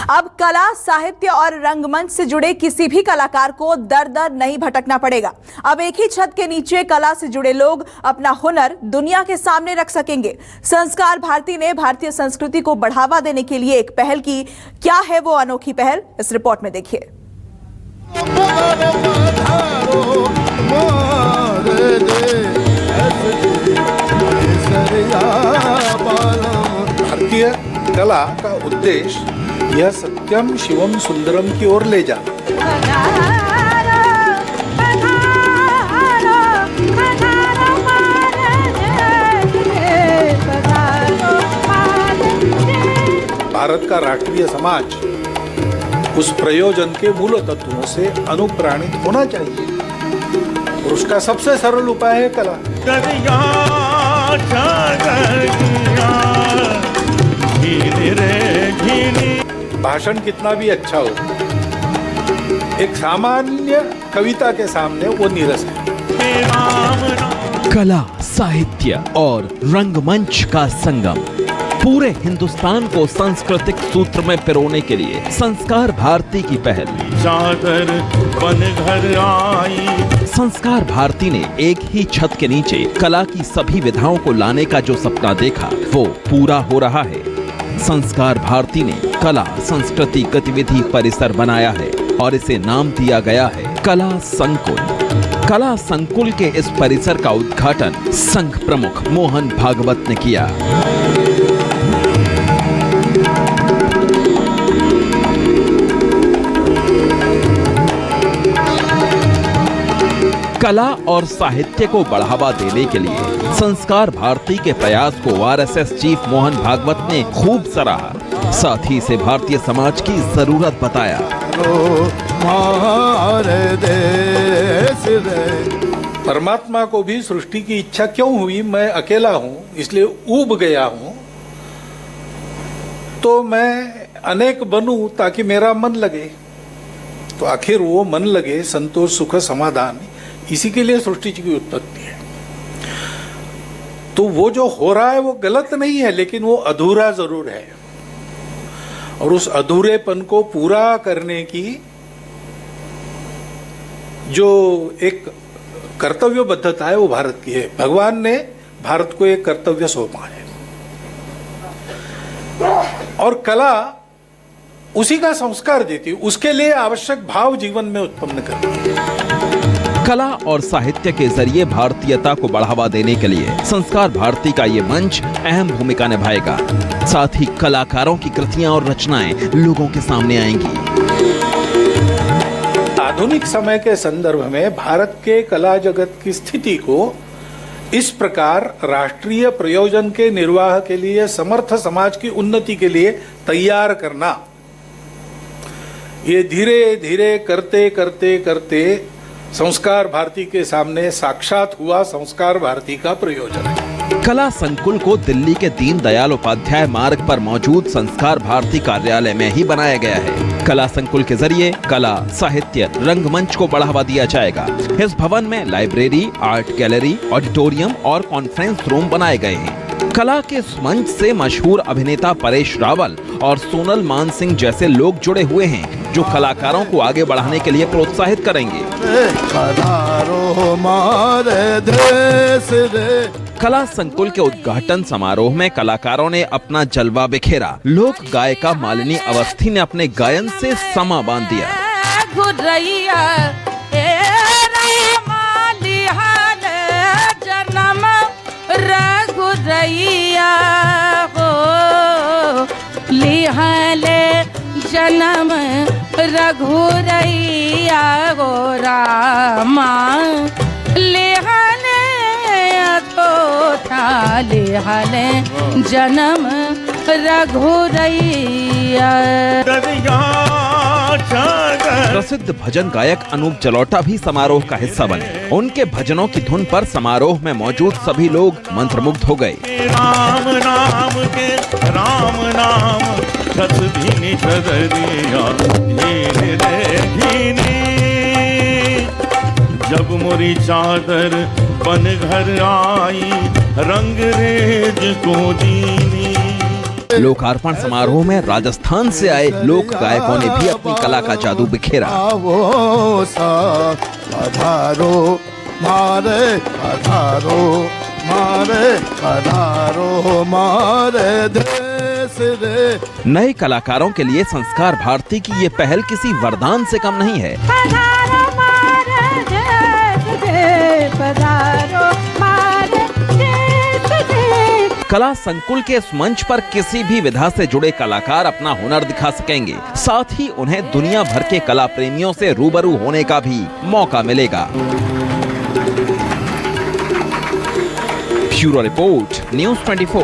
अब कला, साहित्य और रंगमंच से जुड़े किसी भी कलाकार को दर दर नहीं भटकना पड़ेगा। अब एक ही छत के नीचे कला से जुड़े लोग अपना हुनर दुनिया के सामने रख सकेंगे। संस्कार भारती ने भारतीय संस्कृति को बढ़ावा देने के लिए एक पहल की। क्या है वो अनोखी पहल, इस रिपोर्ट में देखिए। भारतीय कला का उद्देश्य यह सत्यम शिवम सुंदरम की ओर ले जाना। भारत का राष्ट्रीय समाज उस प्रयोजन के मूल तत्वों से अनुप्राणित होना चाहिए और उसका सबसे सरल उपाय है कला। भाषण कितना भी अच्छा हो, एक सामान्य कविता के सामने वो नीरस है। कला, साहित्य और रंगमंच का संगम पूरे हिंदुस्तान को सांस्कृतिक सूत्र में पिरोने के लिए संस्कार भारती की पहल। चादर बन घर आई। संस्कार भारती ने एक ही छत के नीचे कला की सभी विधाओं को लाने का जो सपना देखा वो पूरा हो रहा है। संस्कार भारती ने कला संस्कृति गतिविधि परिसर बनाया है और इसे नाम दिया गया है कला संकुल। कला संकुल के इस परिसर का उद्घाटन संघ प्रमुख मोहन भागवत ने किया। कला और साहित्य को बढ़ावा देने के लिए संस्कार भारती के प्रयास को आरएसएस चीफ मोहन भागवत ने खूब सराहा। साथ ही इसे भारतीय समाज की जरूरत बताया। परमात्मा को भी सृष्टि की इच्छा क्यों हुई? मैं अकेला हूँ इसलिए ऊब गया हूँ, तो मैं अनेक बनूं ताकि मेरा मन लगे। तो आखिर वो मन लगे, संतोष, सुख, समाधान, इसी के लिए सृष्टि की उत्पत्ति है। तो वो जो हो रहा है वो गलत नहीं है, लेकिन वो अधूरा जरूर है और उस अधूरेपन को पूरा करने की जो एक कर्तव्यबद्धता है वो भारत की है। भगवान ने भारत को एक कर्तव्य सौंपा है और कला उसी का संस्कार देती है, उसके लिए आवश्यक भाव जीवन में उत्पन्न करती है। कला और साहित्य के जरिए भारतीयता को बढ़ावा देने के लिए संस्कार भारती का ये मंच अहम भूमिका निभाएगा। साथ ही कलाकारों की कृतियां और रचनाएं लोगों के सामने आएंगी। आधुनिक समय के संदर्भ में भारत के कला जगत की स्थिति को इस प्रकार राष्ट्रीय प्रयोजन के निर्वाह के लिए, समर्थ समाज की उन्नति के लिए तैयार करना, ये धीरे धीरे करते करते करते संस्कार भारती के सामने साक्षात हुआ संस्कार भारती का प्रयोजन है। कला संकुल को दिल्ली के दीनदयाल उपाध्याय मार्ग पर मौजूद संस्कार भारती कार्यालय में ही बनाया गया है। कला संकुल के जरिए कला, साहित्य, रंगमंच को बढ़ावा दिया जाएगा। इस भवन में लाइब्रेरी, आर्ट गैलरी, ऑडिटोरियम और कॉन्फ्रेंस रूम बनाए गए हैं। कला के इस मंच से मशहूर अभिनेता परेश रावल और सोनल मानसिंह जैसे लोग जुड़े हुए हैं जो कलाकारों को आगे बढ़ाने के लिए प्रोत्साहित करेंगे। कला संकुल के उद्घाटन समारोह में कलाकारों ने अपना जलवा बिखेरा। लोक गायिका मालिनी अवस्थी ने अपने गायन से समा बांध दिया। जन्म रघुरैया गो रामा, लिहाले अथोथा लिहाले जन्म रघुरैया। प्रसिद्ध भजन गायक अनूप जलोटा भी समारोह का हिस्सा बने। उनके भजनों की धुन पर समारोह में मौजूद सभी लोग मंत्रमुग्ध हो गए। राम नाम के राम नाम धीनी जब मोरी चादर बन घर आई, रंग रेज को दीनी। लोकार्पण समारोह में राजस्थान से आए लोक गायकों ने भी अपनी कला का जादू बिखेरा। आवो सा पधारो मारे पधारो मारे पधारो मारे देश रे। नए कलाकारों के लिए संस्कार भारती की ये पहल किसी वरदान से कम नहीं है। कला संकुल के इस मंच पर किसी भी विधा से जुड़े कलाकार अपना हुनर दिखा सकेंगे, साथ ही उन्हें दुनिया भर के कला प्रेमियों से रूबरू होने का भी मौका मिलेगा। Bureau report, news 24।